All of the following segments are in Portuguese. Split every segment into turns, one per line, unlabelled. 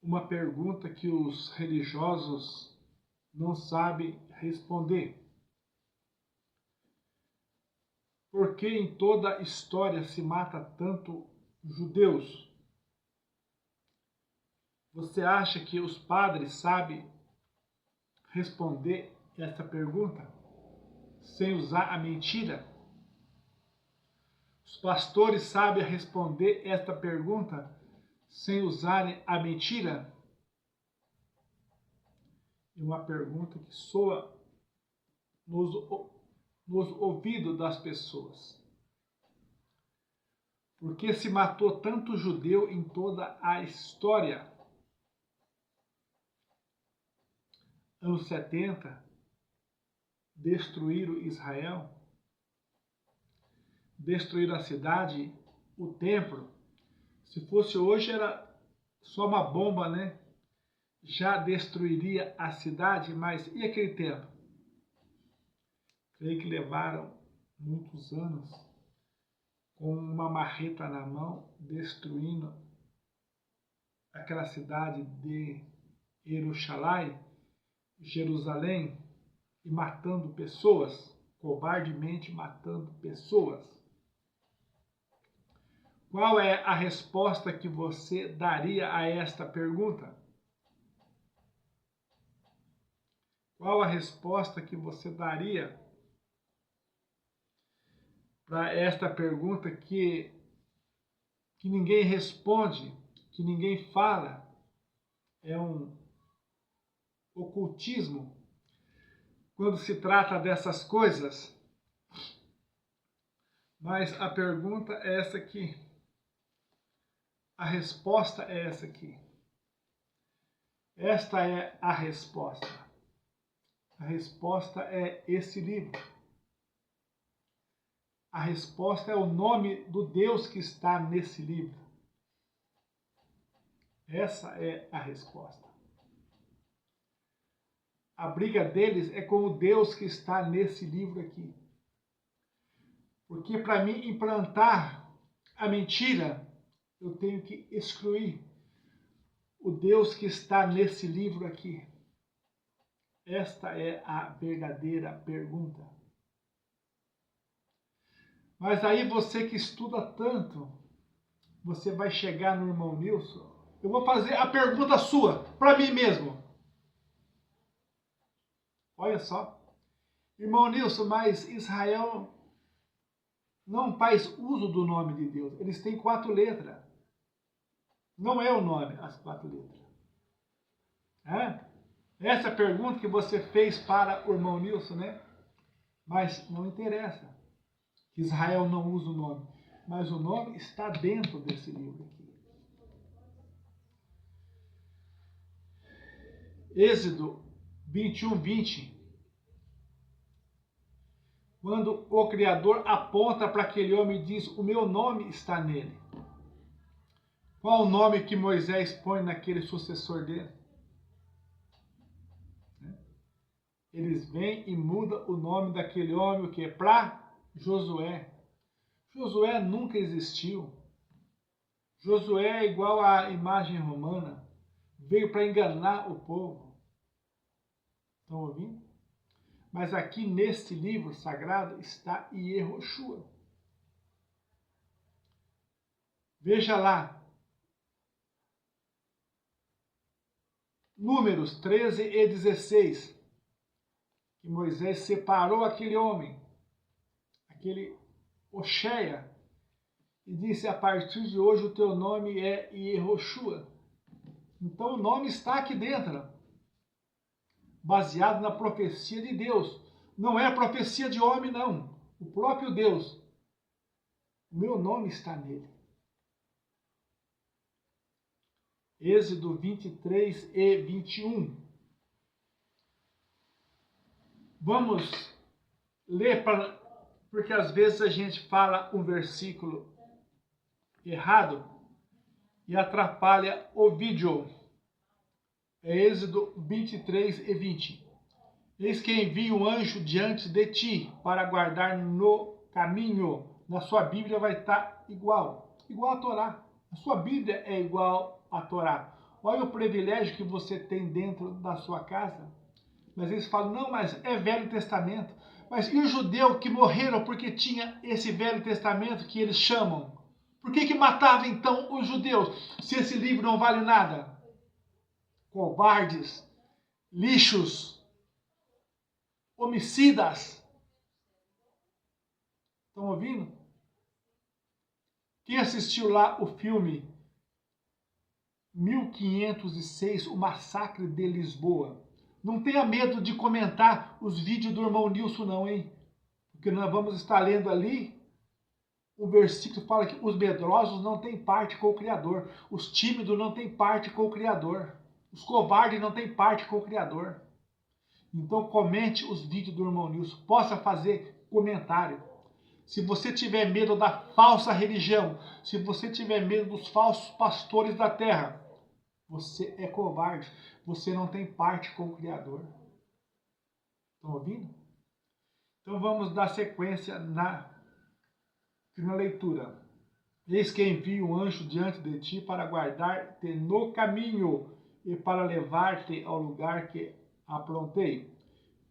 uma pergunta que os religiosos não sabem responder. Por que em toda a história se mata tanto judeus? Você acha que os padres sabem responder essa pergunta sem usar a mentira? Os pastores sabem responder esta pergunta sem usarem a mentira? É uma pergunta que soa nos ouvidos das pessoas. Por que se matou tanto judeu em toda a história? Anos 70, destruíram Israel, destruíram a cidade, o templo. Se fosse hoje era só uma bomba, né? Já destruiria a cidade, mas e aquele tempo? Creio que levaram muitos anos com uma marreta na mão, destruindo aquela cidade de Jerusalém, e matando pessoas, covardemente matando pessoas. Qual é a resposta que você daria a esta pergunta? Qual a resposta que você daria para esta pergunta que ninguém responde, que ninguém fala? É um ocultismo quando se trata dessas coisas. Mas a pergunta é essa aqui. A resposta é essa aqui. Esta é a resposta. A resposta é esse livro. A resposta é o nome do Deus que está nesse livro. Essa é a resposta. A briga deles é com o Deus que está nesse livro aqui. Porque para mim implantar a mentira, eu tenho que excluir o Deus que está nesse livro aqui. Esta é a verdadeira pergunta. Mas aí você que estuda tanto, você vai chegar no irmão Nilson. Eu vou fazer a pergunta sua, para mim mesmo. Olha só. Irmão Nilson, mas Israel não faz uso do nome de Deus. Eles têm 4 letras. Não é o nome, as 4 letras. Essa pergunta que você fez para o irmão Nilson, né? Mas não interessa que Israel não usa o nome. Mas o nome está dentro desse livro aqui. Êxodo 21:20. Quando o Criador aponta para aquele homem e diz: o meu nome está nele. Qual o nome que Moisés põe naquele sucessor dele? Eles vêm e mudam o nome daquele homem, o que? Para Josué. Josué nunca existiu. Josué é igual à imagem romana. Veio para enganar o povo. Estão ouvindo? Mas aqui neste livro sagrado está Yehoshua. Veja lá. Números 13 e 16. Que Moisés separou aquele homem, aquele Oxéia, e disse: a partir de hoje o teu nome é Yehoshua. Então o nome está aqui dentro, baseado na profecia de Deus. Não é a profecia de homem, não. O próprio Deus. O meu nome está nele. Êxodo 23 e 21. Vamos ler, porque às vezes a gente fala um versículo errado e atrapalha o vídeo. É Êxodo 23 e 20. Eis que envio um anjo diante de ti para guardar no caminho. Na sua Bíblia vai estar igual a Torá. A sua Bíblia é igual a Torá. Olha o privilégio que você tem dentro da sua casa. Mas eles falam, não, mas é Velho Testamento. Mas e os judeus que morreram porque tinha esse Velho Testamento que eles chamam? Por que matava então os judeus, se esse livro não vale nada? Covardes, lixos, homicidas. Estão ouvindo? Quem assistiu lá o filme 1506, o Massacre de Lisboa? Não tenha medo de comentar os vídeos do irmão Nilson não, hein? Porque nós vamos estar lendo ali o versículo que fala que os medrosos não têm parte com o Criador. Os tímidos não têm parte com o Criador. Os covardes não têm parte com o Criador. Então comente os vídeos do irmão Nilson. Possa fazer comentário. Se você tiver medo da falsa religião, se você tiver medo dos falsos pastores da terra, você é covarde. Você não tem parte com o Criador. Estão ouvindo? Então vamos dar sequência na leitura. Eis que envio um anjo diante de ti para guardar-te no caminho e para levar-te ao lugar que aprontei.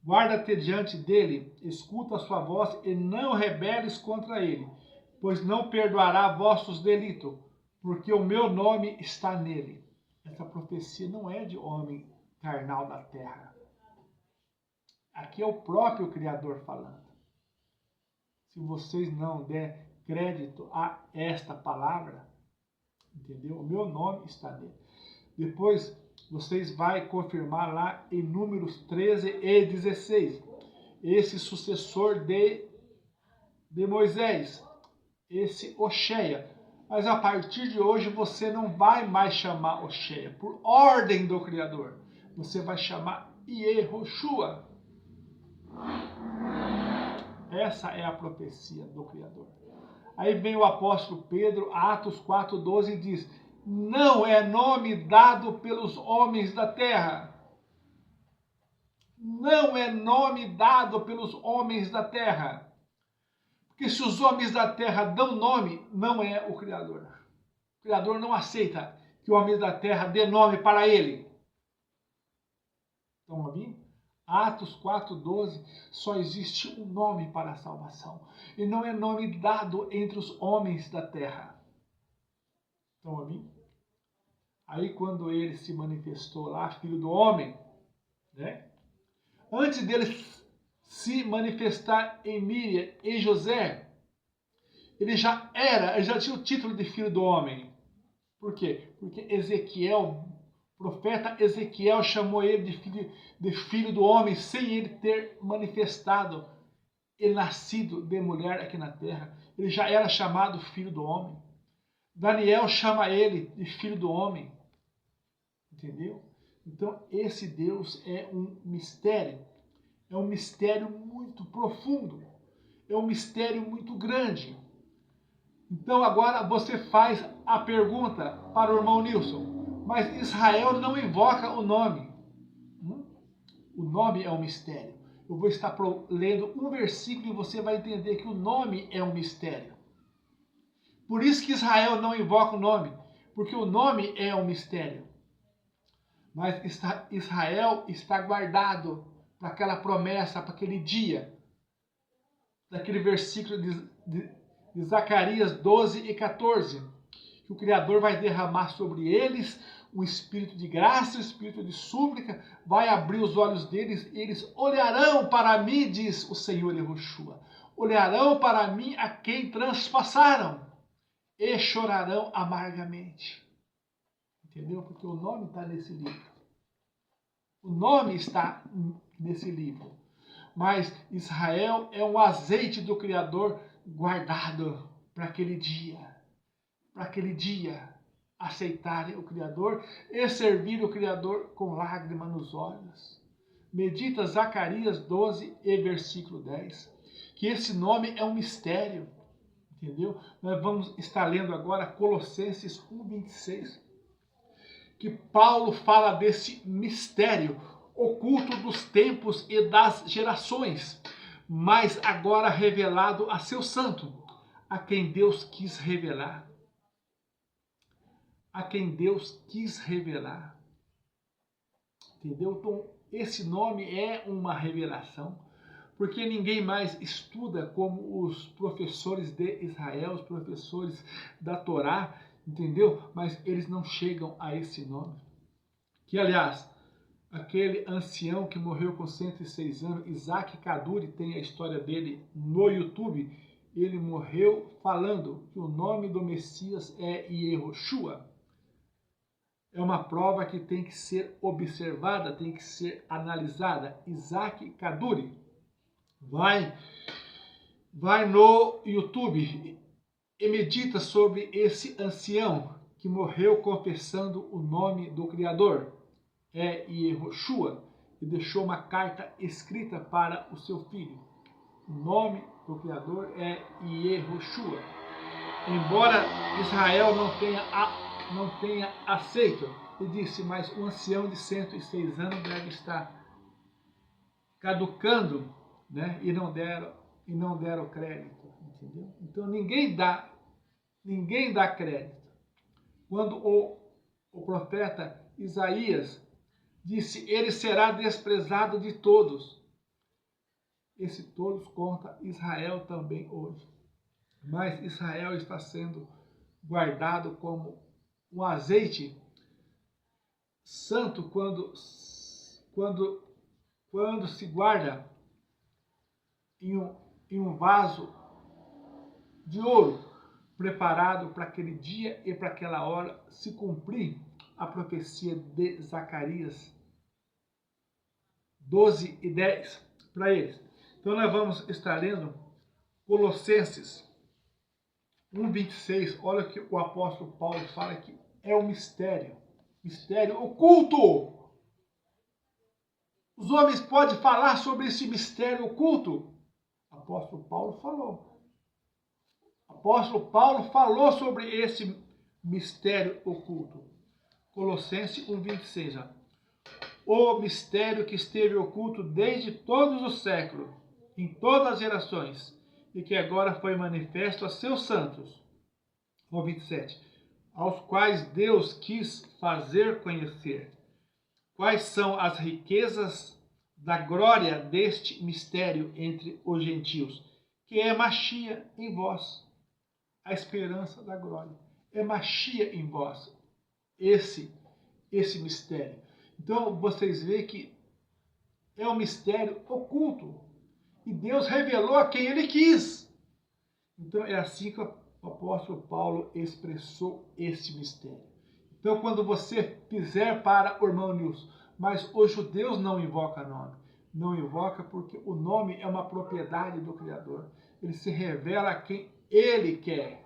Guarda-te diante dele, escuta a sua voz e não rebeles contra ele, pois não perdoará vossos delitos, porque o meu nome está nele. Essa profecia não é de homem carnal da terra. Aqui é o próprio Criador falando. Se vocês não der crédito a esta palavra, entendeu? O meu nome está nele. Depois vocês vão confirmar lá em Números 13 e 16. Esse sucessor de Moisés, esse Oxéia. Mas a partir de hoje você não vai mais chamar Oxéia, por ordem do Criador. Você vai chamar Iehoshua. Essa é a profecia do Criador. Aí vem o apóstolo Pedro, Atos 4,12, e diz: não é nome dado pelos homens da terra. Não é nome dado pelos homens da terra. Porque se os homens da terra dão nome, não é o Criador. O Criador não aceita que os homens da terra dê nome para ele. Estão ouvindo? Atos 4,12, só existe um nome para a salvação. E não é nome dado entre os homens da terra. Estão ouvindo? Aí quando ele se manifestou lá, filho do homem, né? Antes dele se manifestar em Miriam e José, ele já tinha o título de filho do homem. Por quê? Porque Ezequiel, o profeta Ezequiel chamou ele de filho do homem, sem ele ter manifestado e nascido de mulher aqui na terra. Ele já era chamado filho do homem. Daniel chama ele de filho do homem. Entendeu? Então esse Deus é um mistério. É um mistério muito profundo. É um mistério muito grande. Então agora você faz a pergunta para o irmão Nilson. Mas Israel não invoca o nome. O nome é um mistério. Eu vou estar lendo um versículo e você vai entender que o nome é um mistério. Por isso que Israel não invoca o nome. Porque o nome é um mistério. Mas Israel está guardado para aquela promessa, para aquele dia, daquele versículo de Zacarias 12 e 14, que o Criador vai derramar sobre eles um espírito de graça, um espírito de súplica, vai abrir os olhos deles e eles olharão para mim, diz o Senhor Iehoshua, olharão para mim a quem transpassaram e chorarão amargamente. Entendeu? Porque o nome está nesse livro. O nome está nesse livro. Mas Israel é um azeite do Criador guardado para aquele dia. Para aquele dia aceitarem o Criador e servir o Criador com lágrimas nos olhos. Medita Zacarias 12 e versículo 10. Que esse nome é um mistério. Entendeu? Nós vamos estar lendo agora Colossenses 1:26. Que Paulo fala desse mistério oculto dos tempos e das gerações, mas agora revelado a seu santo, a quem Deus quis revelar. a quem Deus quis revelar. Entendeu? Então, esse nome é uma revelação, porque ninguém mais estuda como os professores de Israel, os professores da Torá, entendeu? Mas eles não chegam a esse nome. Que, aliás, aquele ancião que morreu com 106 anos, Isaac Kaduri, tem a história dele no YouTube, ele morreu falando que o nome do Messias é Yehoshua. É uma prova que tem que ser observada, tem que ser analisada. Isaac Kaduri. Vai no YouTube e medita sobre esse ancião que morreu confessando o nome do Criador. É Yehoshua, e deixou uma carta escrita para o seu filho. O nome do Criador é Yehoshua. Embora Israel não tenha aceito, ele disse, mas um ancião de 106 anos deve estar caducando, né? E não deram crédito, entendeu? Então ninguém dá crédito. Quando o profeta Isaías disse, ele será desprezado de todos. Esse todos conta Israel também hoje. Mas Israel está sendo guardado como um azeite santo quando se guarda em um vaso de ouro, preparado para aquele dia e para aquela hora se cumprir a profecia de Zacarias 12:10 para eles. Então nós vamos estar lendo Colossenses 1:26. Olha o que o apóstolo Paulo fala que é um mistério oculto. Os homens podem falar sobre esse mistério oculto? O apóstolo Paulo falou. O apóstolo Paulo falou sobre esse mistério oculto. Colossenses 1:26. O mistério que esteve oculto desde todos os séculos, em todas as gerações, e que agora foi manifesto a seus santos. 27. Aos quais Deus quis fazer conhecer quais são as riquezas da glória deste mistério entre os gentios, que é Machia em vós, a esperança da glória. É Machia em vós, esse mistério. Então, vocês veem que é um mistério oculto. E Deus revelou a quem Ele quis. Então, é assim que o apóstolo Paulo expressou esse mistério. Então, quando você fizer para o irmão Nilson, mas os judeus não invocam nome. Não invoca porque o nome é uma propriedade do Criador. Ele se revela a quem Ele quer.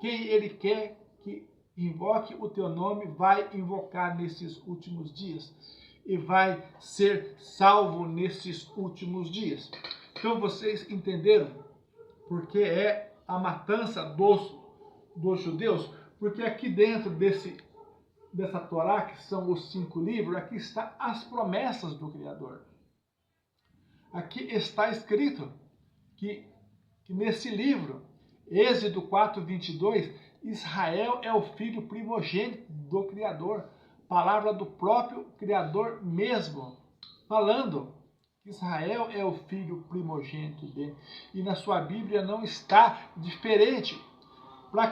Quem Ele quer que invoque o teu nome vai invocar nesses últimos dias. E vai ser salvo nesses últimos dias. Então vocês entenderam porque é a matança dos judeus? Porque aqui dentro dessa Torá, que são os 5 livros, aqui está as promessas do Criador. Aqui está escrito que nesse livro, Êxodo 4:22, Israel é o filho primogênito do Criador. Palavra do próprio Criador mesmo, falando que Israel é o filho primogênito dele. E na sua Bíblia não está diferente, para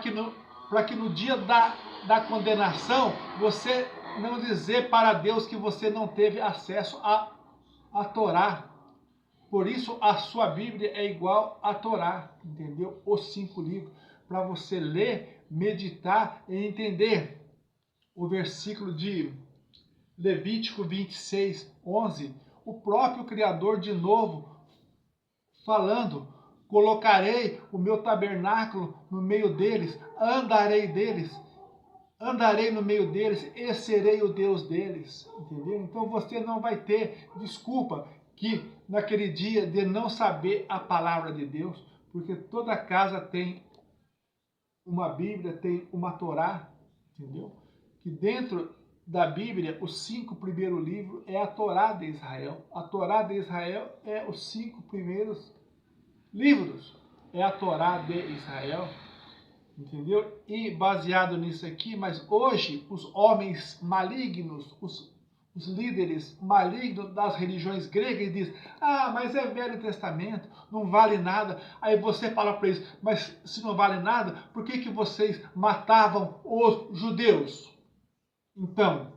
que no dia da condenação, você não dizer para Deus que você não teve acesso à Torá. Por isso, a sua Bíblia é igual à Torá, entendeu? Os 5 livros, para você ler, meditar e entender. O versículo de Levítico 26:11, o próprio Criador de novo falando, colocarei o meu tabernáculo no meio deles, andarei no meio deles e serei o Deus deles, entendeu? Então você não vai ter desculpa que naquele dia de não saber a palavra de Deus, porque toda casa tem uma Bíblia, tem uma Torá, entendeu? Que dentro da Bíblia, os 5 primeiros livros é a Torá de Israel. A Torá de Israel é os 5 primeiros livros. É a Torá de Israel. Entendeu? E baseado nisso aqui, mas hoje os homens malignos, os líderes malignos das religiões gregas dizem: ah, mas é Velho Testamento, não vale nada. Aí você fala para eles: mas se não vale nada, por que que vocês matavam os judeus? Então,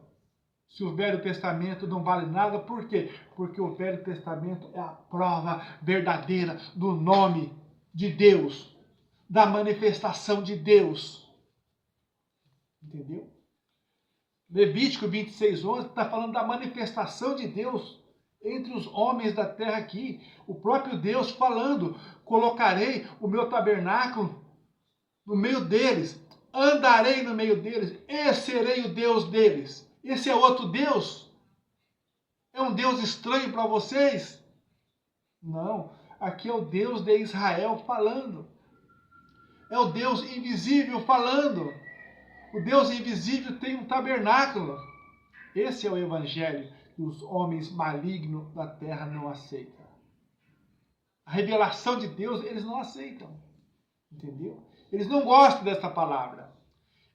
se o Velho Testamento não vale nada, por quê? Porque o Velho Testamento é a prova verdadeira do nome de Deus, da manifestação de Deus. Entendeu? Levítico 26:11 está falando da manifestação de Deus entre os homens da terra aqui. O próprio Deus falando: colocarei o meu tabernáculo no meio deles, andarei no meio deles, e serei o Deus deles. Esse é outro Deus? É um Deus estranho para vocês? Não, aqui é o Deus de Israel falando. É o Deus invisível falando. O Deus invisível tem um tabernáculo. Esse é o evangelho que os homens malignos da terra não aceitam. A revelação de Deus eles não aceitam. Entendeu? Eles não gostam dessa palavra.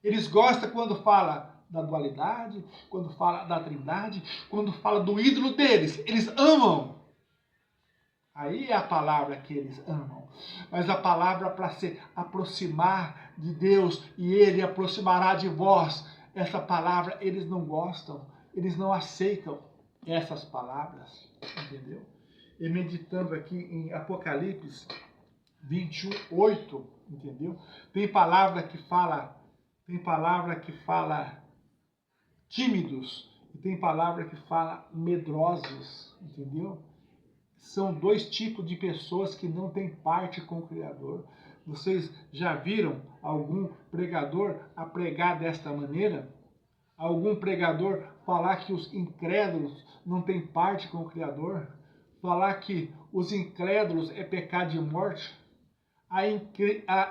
Eles gostam quando fala da dualidade, quando fala da trindade, quando fala do ídolo deles. Eles amam. Aí é a palavra que eles amam. Mas a palavra para se aproximar de Deus e Ele aproximará de vós. Essa palavra eles não gostam. Eles não aceitam essas palavras. Entendeu? E meditando aqui em Apocalipse 21:8, entendeu? Tem palavra que fala tímidos e tem palavra que fala medrosos, entendeu? São dois tipos de pessoas que não têm parte com o Criador. Vocês já viram algum pregador a pregar desta maneira? Algum pregador falar que os incrédulos não têm parte com o Criador? Falar que os incrédulos é pecado de morte? A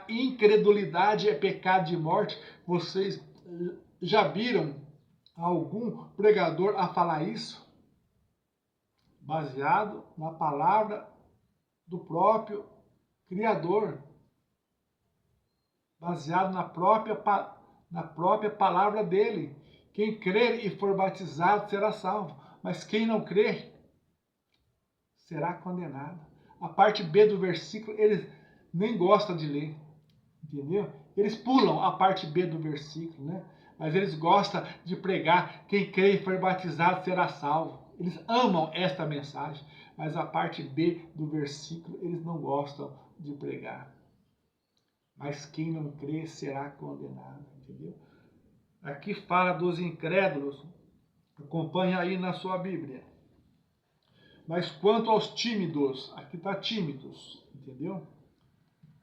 incredulidade é pecado de morte? Vocês já viram algum pregador a falar isso? Baseado na palavra do próprio Criador. Baseado na própria palavra dele. Quem crer e for batizado será salvo. Mas quem não crer será condenado. A parte B do versículo, eles nem gostam de ler. Entendeu? Eles pulam a parte B do versículo, né? Mas eles gostam de pregar: quem crê e for batizado será salvo. Eles amam esta mensagem, mas a parte B do versículo eles não gostam de pregar. Mas quem não crê será condenado, entendeu? Aqui fala dos incrédulos, acompanha aí na sua Bíblia. Mas quanto aos tímidos, aqui está tímidos, entendeu?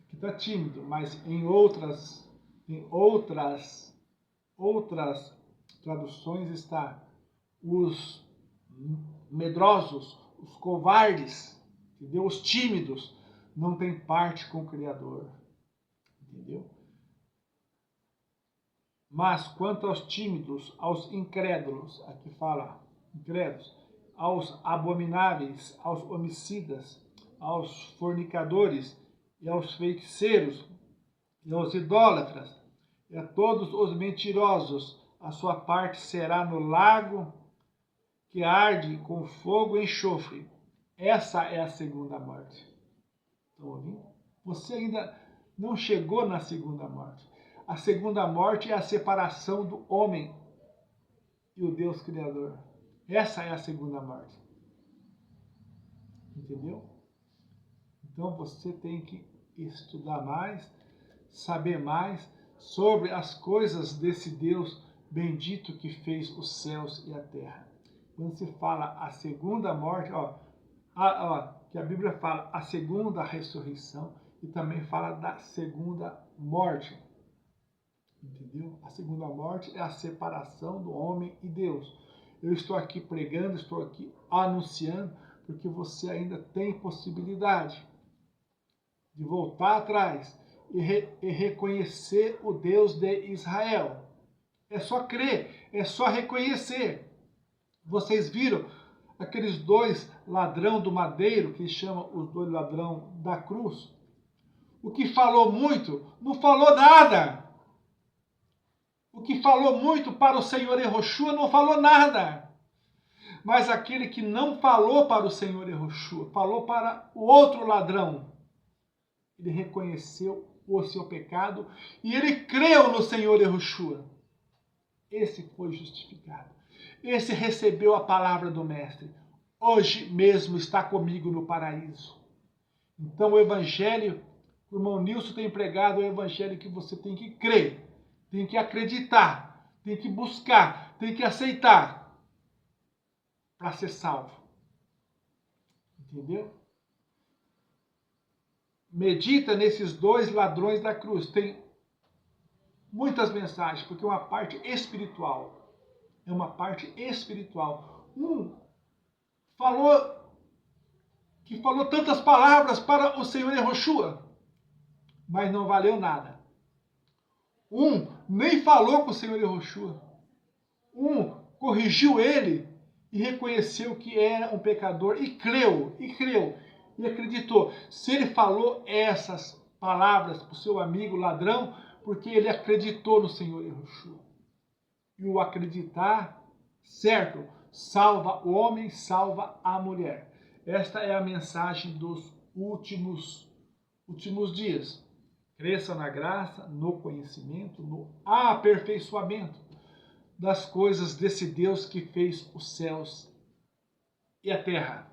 Aqui está tímido, mas em outras traduções está os medrosos, os covardes, entendeu? Os tímidos não têm parte com o Criador, entendeu? Mas quanto aos tímidos, aos incrédulos, aqui fala incrédulos, aos abomináveis, aos homicidas, aos fornicadores e aos feiticeiros e aos idólatras e a todos os mentirosos, a sua parte será no lago que arde com fogo e enxofre. Essa é a segunda morte. Estão ouvindo? Você ainda não chegou na segunda morte. A segunda morte é a separação do homem e o Deus Criador. Essa é a segunda morte. Entendeu? Então você tem que estudar mais, saber mais sobre as coisas desse Deus bendito que fez os céus e a terra. Quando se fala a segunda morte, que a Bíblia fala a segunda ressurreição e também fala da segunda morte. Entendeu? A segunda morte é a separação do homem e Deus. Eu estou aqui pregando, estou aqui anunciando, porque você ainda tem possibilidade de voltar atrás e reconhecer o Deus de Israel. É só crer, é só reconhecer. Vocês viram aqueles dois ladrão do madeiro, que chama os dois ladrão da cruz? O que falou muito, não falou nada. O que falou muito para o Senhor Yehoshua, não falou nada. Mas aquele que não falou para o Senhor Yehoshua, falou para o outro ladrão, ele reconheceu o seu pecado e ele creu no Senhor Yehoshua. Esse foi justificado. Esse recebeu a palavra do Mestre. Hoje mesmo está comigo no paraíso. Então o Evangelho, o irmão Nilson tem pregado o Evangelho que você tem que crer, tem que acreditar, tem que buscar, tem que aceitar para ser salvo. Entendeu? Medita nesses dois ladrões da cruz. Tem muitas mensagens, porque é uma parte espiritual. É uma parte espiritual. Um falou tantas palavras para o Senhor Yehoshua, mas não valeu nada. Um nem falou com o Senhor Yehoshua. Um corrigiu ele e reconheceu que era um pecador e creu, e acreditou. Se ele falou essas palavras para o seu amigo ladrão, porque ele acreditou no Senhor Yehoshua. E o acreditar, certo, salva o homem, salva a mulher. Esta é a mensagem dos últimos dias. Cresça na graça, no conhecimento, no aperfeiçoamento das coisas desse Deus que fez os céus e a terra.